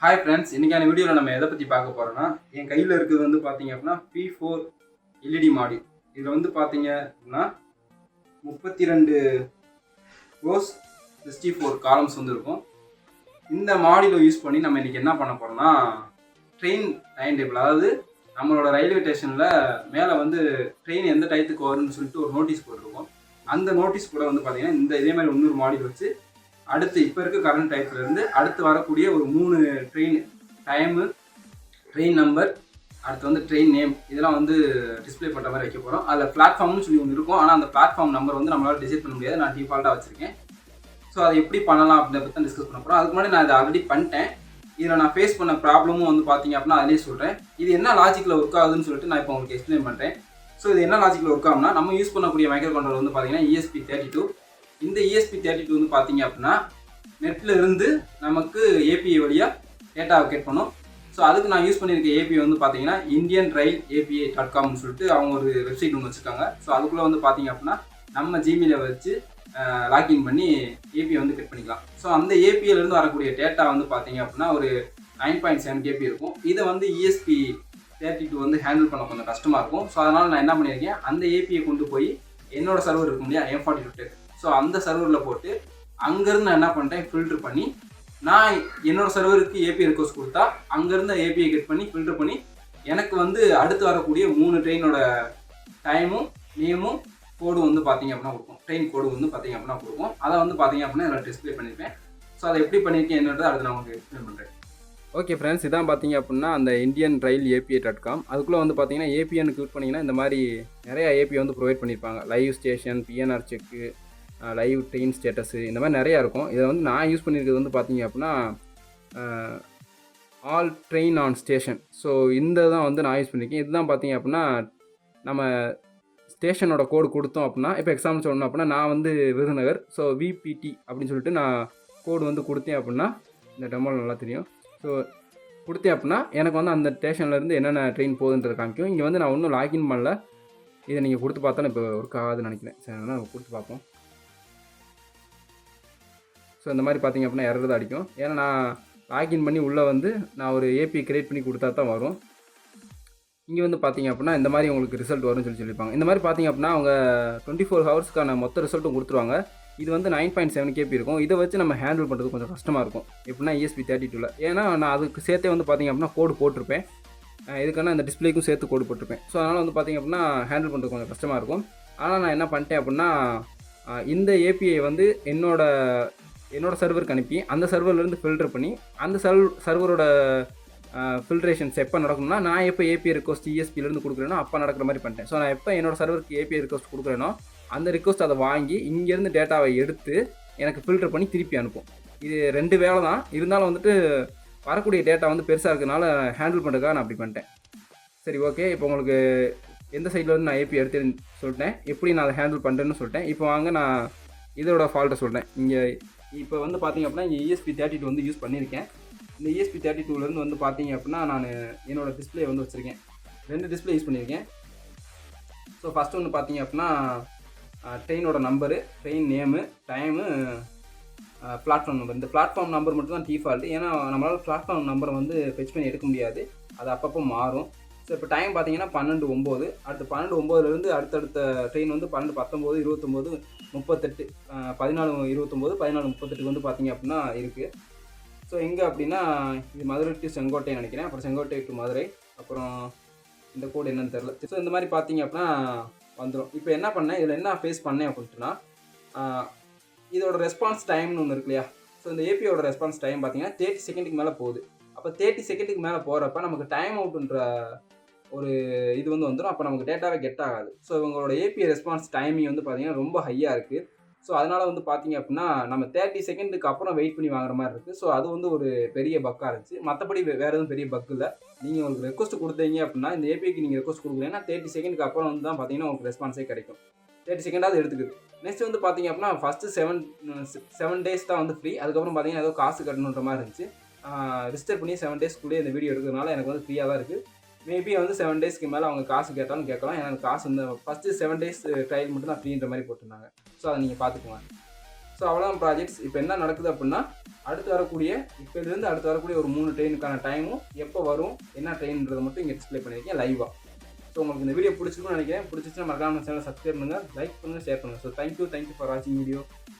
Hi friends, இன்றைக்கான வீடியோவில் நம்ம எதை பற்றி பார்க்க போகிறோன்னா, என் கையில் இருக்கிறது வந்து பார்த்தீங்க அப்படின்னா P4 எல்இடி மாடியூல். இதில் வந்து பார்த்தீங்க அப்படின்னா 32 ரோஸ் 64 காலம்ஸ் வந்து இருக்கும். இந்த மாடியூலை யூஸ் பண்ணி நம்ம இன்றைக்கி என்ன பண்ண போகிறோம்னா, ட்ரெயின் டைம் டேபிள், அதாவது நம்மளோட ரயில்வே ஸ்டேஷனில் மேலே வந்து ட்ரெயின் எந்த டயத்துக்கு வரும்னு சொல்லிட்டு ஒரு நோட்டீஸ் போட்டிருக்கோம். அந்த நோட்டீஸ் கூட வந்து பார்த்தீங்கன்னா இதே மாதிரி இன்னொரு மாடியூல் வச்சு அடுத்து இப்போ இருக்க கரண்ட் டைப்லேருந்து அடுத்து வரக்கூடிய ஒரு 3 ட்ரெயின் டைமு, ட்ரெயின் நம்பர், அடுத்து வந்து ட்ரெயின் நேம், இதெல்லாம் வந்து டிஸ்பிளே பண்ணுற மாதிரி வைக்க போகிறோம். அதில் பிளாட்ஃபார்ம்னு சொல்லி ஒன்று இருக்கும். ஆனால் அந்த பிளாட்ஃபார்ம் நம்பர் வந்து நம்மளால் டிசைட் பண்ண முடியாது. நான் டிஃபால்ட்டாக வச்சுருக்கேன். ஸோ அதை எப்படி பண்ணலாம் அப்படின்றத பற்றி தான் டிஸ்கஸ் பண்ண போகிறோம். அதுக்கு முன்னாடி நான் இதை ஆல்ரெடி பண்ணிட்டேன். இதில் நான் ஃபேஸ் பண்ண ப்ராப்ளமும் வந்து பார்த்தீங்க அப்படின்னா அதிலே சொல்கிறேன். இது என்ன லாஜிக்கில் ஒர்க் ஆகுதுன்னு சொல்லிட்டு நான் இப்போ உங்களுக்கு எக்ஸ்பிளைன் பண்ணுறேன். ஸோ இது என்ன லாஜிக்கில் ஒர்க் ஆகும்னா, நம்ம யூஸ் பண்ணக்கூடிய மைக்ரோ கண்ட்ரோலர் வந்து பார்த்தீங்கன்னா ESP32. இந்த ESP32 வந்து பார்த்தீங்க அப்படின்னா நெட்டில் இருந்து நமக்கு ஏபிஐ வழியாக டேட்டாவை கேட் பண்ணும். ஸோ அதுக்கு நான் யூஸ் பண்ணியிருக்க ஏபிஐ வந்து பார்த்தீங்கன்னா indianrail.api.comனு சொல்லிட்டு அவங்க ஒரு வெப்சைட் ஒன்று வச்சுருக்காங்க. ஸோ அதுக்குள்ளே வந்து பார்த்தீங்க அப்படின்னா நம்ம ஜிமெயிலை வச்சு லாக்இன் பண்ணி ஏபிஐ வந்து கட் பண்ணிக்கலாம். ஸோ அந்த ஏபிஐலேருந்து வரக்கூடிய டேட்டா வந்து பார்த்தீங்க அப்படின்னா ஒரு 9.7 KB இருக்கும். இதை வந்து ESP32 வந்து ஹேண்டில் பண்ண கொஞ்சம் கஷ்டமாக இருக்கும். ஸோ அதனால் நான் என்ன பண்ணியிருக்கேன், அந்த ஏபிஐ கொண்டு போய் என்னோட சர்வர் இருக்கும் இல்லையா, M42 Tech, ஸோ அந்த சர்வரில் போட்டு அங்கேருந்து நான் என்ன பண்ணிட்டேன், ஃபில்டர் பண்ணி நான் என்னோடய சர்வருக்கு ஏபிஐ ரிக்வஸ்ட் கொடுத்தா அங்கேருந்து ஏபிஐ கட் பண்ணி ஃபில்டர் பண்ணி எனக்கு வந்து அடுத்து வரக்கூடிய 3 ட்ரெயினோட டைமும் நேமும் கோடும் வந்து பார்த்தீங்க அப்படின்னா கொடுக்கும். ட்ரெயின் கோடு வந்து பார்த்தீங்க அப்படின்னா கொடுக்கும். அதை வந்து பார்த்தீங்க அப்படின்னா இதில் டிஸ்பிளே பண்ணியிருப்பேன். ஸோ அதை எப்படி பண்ணியிருக்கேன் என்னன்றதை அடுத்து நான் உங்களுக்கு எக்ஸ்பிளைன் பண்ணுறேன். ஓகே ஃப்ரெண்ட்ஸ், இதான் பார்த்தீங்க அப்படின்னா அந்த indianrail.api.com. அதுக்குள்ளே வந்து பார்த்தீங்கன்னா ஏபிஎன்னு கிளிக் பண்ணிங்கன்னா இந்த மாதிரி நிறையா ஏபிஐ வந்து ப்ரொவைட் பண்ணியிருப்பாங்க. லைவ் ஸ்டேஷன், PNR செக்கு, லைவ் ட்ரெயின் ஸ்டேட்டஸு, இந்த மாதிரி நிறையா இருக்கும். இதை வந்து நான் யூஸ் பண்ணியிருக்கிறது வந்து பார்த்தீங்க அப்படின்னா all train on station. So இந்த தான் வந்து நான் யூஸ் பண்ணியிருக்கேன். இதுதான் பார்த்தீங்க அப்படின்னா நம்ம ஸ்டேஷனோட கோடு கொடுத்தோம் அப்படின்னா, இப்போ எக்ஸாம்பிள் சொல்லணும் அப்படின்னா நான் வந்து விருதுநகர், ஸோ VPT அப்படின்னு சொல்லிட்டு நான் கோடு வந்து கொடுத்தேன் அப்படின்னா, இந்த டெமோவில் நல்லா தெரியும். ஸோ கொடுத்தேன் அப்படின்னா எனக்கு வந்து அந்த ஸ்டேஷன்லேருந்து என்னென்ன ட்ரெயின் போகுதுன்றது காமிக்கும். இங்கே வந்து நான் ஒன்றும் லாகின் பண்ணல. இதை நீங்கள் கொடுத்து பார்த்தாலும் இப்போ ஒர்க் ஆகாதுன்னு நினைக்கிறேன். சரி, அதனால் கொடுத்து பார்ப்போம். ஸோ இந்த மாதிரி பார்த்தீங்க அப்படின்னா எரர் தான் அடிக்கும். ஏன்னா நான் லாகின் பண்ணி உள்ளே வந்து நான் ஒரு ஏபிஐ கிரியேட் பண்ணி கொடுத்தா தான் வரும். இங்கே வந்து பார்த்தீங்க அப்படின்னா இந்த மாதிரி உங்களுக்கு ரிசல்ட் வரும்னு சொல்லியிருப்பாங்க. இந்த மாதிரி பார்த்தீங்க அப்படின்னா அவங்க 24 ஹவர்ஸ்க்கான மொத்த ரிசல்ட்டும் கொடுத்துருவாங்க. இது வந்து 9.7 KB இருக்கும். இதை வச்சு நம்ம ஹேண்டில் பண்ணுறது கொஞ்சம் கஷ்டமாக இருக்கும். எப்படின்னா ESP32ல, ஏன்னா நான் அதுக்கு சேர்த்தே வந்து பார்த்தீங்க அப்படின்னா கோடு போட்டிருப்பேன். இதுக்கான அந்த டிஸ்பிளேக்கும் சேர்த்து கோடு போட்டிருப்பேன். ஸோ அதனால் வந்து பார்த்தீங்க அப்படின்னா ஹேண்டில் பண்ணுறது கொஞ்சம் கஷ்டமாக இருக்கும். ஆனால் நான் என்ன பண்ணிட்டேன் அப்படின்னா இந்த ஏபிஐ வந்து என்னோட சர்வருக்கு அனுப்பி அந்த சர்வர்லேருந்து ஃபில்டர் பண்ணி அந்த சர்வரோட ஃபில்ட்ரேஷன்ஸ் எப்போ நடக்கணும்னா, நான் எப்போ ஏபிஐ ரிக்வஸ்ட் ESPலேருந்து கொடுக்குறேனோ அப்போ நடக்கிற மாதிரி பண்ணிட்டேன். ஸோ நான் எப்போ என்னோட சர்வருக்கு ஏபிஐ ரிக்வஸ்ட் கொடுக்குறேனோ அந்த ரிக்வஸ்ட் அதை வாங்கி இங்கேருந்து டேட்டாவை எடுத்து எனக்கு ஃபில்டர் பண்ணி திருப்பி அனுப்பும். இது 2 வேலை தான். இருந்தாலும் வந்துட்டு வரக்கூடிய டேட்டா வந்து பெருசாக இருக்கிறதுனால ஹேண்டில் பண்ணுறதுக்காக நான் அப்படி பண்ணிட்டேன். சரி, ஓகே. இப்போ உங்களுக்கு எந்த சைடில் வந்து நான் ஏபிஐ எடுத்துன்னு சொல்லிட்டேன், எப்படி நான் அதை ஹேண்டில் பண்ணுறேன்னு சொல்லிட்டேன். இப்போ வாங்க நான் இதோட ஃபால்ட்டை சொல்கிறேன். இங்கே இப்போ வந்து பார்த்தீங்க அப்படின்னா இங்கே ESP32 வந்து யூஸ் பண்ணியிருக்கேன். இந்த ESP32லேருந்து வந்து பார்த்தீங்க அப்படின்னா நான் என்னோடய டிஸ்பிளே வந்து வச்சுருக்கேன். 2 டிஸ்பிளே யூஸ் பண்ணியிருக்கேன். ஸோ ஃபஸ்ட்டு ஒன்று பார்த்தீங்க அப்படின்னா ட்ரெயினோட number, train name, time, platform number. இந்த பிளாட்ஃபார்ம் நம்பர் மட்டும் தான் டிஃபால்ட்டு. ஏன்னா நம்மளால் பிளாட்ஃபார்ம் நம்பரை வந்து ஃபெச் பண்ணி எடுக்க முடியாது. அது அப்பப்போ மாறும். ஸோ இப்போ டைம் பார்த்தீங்கன்னா 12:09. அடுத்து 12:09லேருந்து அடுத்தடுத்த ட்ரெயின் வந்து 12:19, 29, 38, 14:29, 14:38 வந்து பார்த்தீங்க அப்படின்னா இருக்குது. ஸோ எங்கே அப்படின்னா இது மதுரை டு செங்கோட்டை நினைக்கிறேன். அப்புறம் செங்கோட்டை டு மதுரை, அப்புறம் இந்த கோடு என்னன்னு தெரில. ஸோ இந்த மாதிரி பார்த்தீங்க அப்படின்னா வந்துடும். இப்போ என்ன பண்ணேன், இதில் என்ன ஃபேஸ் பண்ணேன் அப்படின்ட்டுனா, இதோட ரெஸ்பான்ஸ் டைம்னு ஒன்று இருக்கு இல்லையா. ஸோ இந்த ஏபியோட ரெஸ்பான்ஸ் டைம் பார்த்தீங்கன்னா 30 செகண்டுக்கு மேலே போகுது. அப்போ 30 செகண்டுக்கு மேலே போகிறப்ப நமக்கு டைம் அவுட்ன்ற ஒரு இது வந்து வந்துடும். அப்போ நமக்கு டேட்டாவே கெட் ஆகாது. ஸோ இவங்களோட ஏபிஐ ரெஸ்பான்ஸ் டைமிங் வந்து பார்த்தீங்கன்னா ரொம்ப ஹையாக இருக்குது. ஸோ அதனால் வந்து பார்த்தீங்க அப்படின்னா நம்ம 30 செகண்டுக்கு அப்புறம் வெயிட் பண்ணி வாங்குற மாதிரி இருக்குது. ஸோ அது வந்து ஒரு பெரிய பக்காக இருந்துச்சு. மற்றபடி வேறு எதுவும் பெரிய பக் இல்லை. நீங்கள் உங்களுக்கு ரெக்வஸ்ட் கொடுத்தீங்க அப்படின்னா இந்த ஏபிஐக்கு நீங்கள் ரெக்வஸ்ட் கொடுக்குறீங்கன்னா 30 செகண்டுக்கு அப்புறம் வந்து தான் பார்த்தீங்கன்னா உங்களுக்கு ரெஸ்பான்ஸே கிடைக்கும். 30 செகண்டாவது எடுத்துக்குது. நெக்ஸ்ட் வந்து பார்த்தீங்க அப்படின்னா ஃபஸ்ட்டு 7 டேஸ் தான் வந்து ஃப்ரீ. அதுக்கப்புறம் பார்த்தீங்கன்னா ஏதோ காசு கட்டணுன்ற மாதிரி இருந்துச்சு. ரிஜிஸ்டர் பண்ணி 7 டேஸ்க்குள்ளேயே இந்த வீடியோ எடுக்கிறதுனால எனக்கு வந்து ஃப்ரீயாக தான் இருக்குது. மேபி வந்து 7 டேஸ்க்கு மேலே அவங்க காசு கேட்டாலும் கேட்கலாம். எனக்கு காசு வந்து ஃபஸ்ட்டு 7 டேஸ் ட்ரையல் மட்டும் தான் ஃப்ரீன்ற மாதிரி போட்டிருந்தாங்க. ஸோ அதை நீங்கள் பார்த்துக்கோங்க. ஸோ அவ்வளோதான் ப்ராஜெக்ட்ஸ். இப்போ என்ன நடக்குது அப்படின்னா, அடுத்து வரக்கூடிய இப்போலேருந்து அடுத்து வரக்கூடிய ஒரு 3 ட்ரெயினுக்கான டைமும் எப்போ வரும், என்ன ட்ரெயின்ன்றதை மட்டும் இங்கே டிஸ்ப்ளே பண்ணியிருக்கேன் லைவாக. ஸோ உங்களுக்கு இந்த வீடியோ பிடிச்சிருக்குன்னு நினைக்கிறேன். பிடிச்சிச்சுன்னா மறக்காம சேனலை சப்ஸ்கிரைப் பண்ணுங்கள், லைக் பண்ணுங்கள், ஷேர் பண்ணுங்கள். ஸோ தேங்க்யூ ஃபார் வாட்சிங் வீடியோ.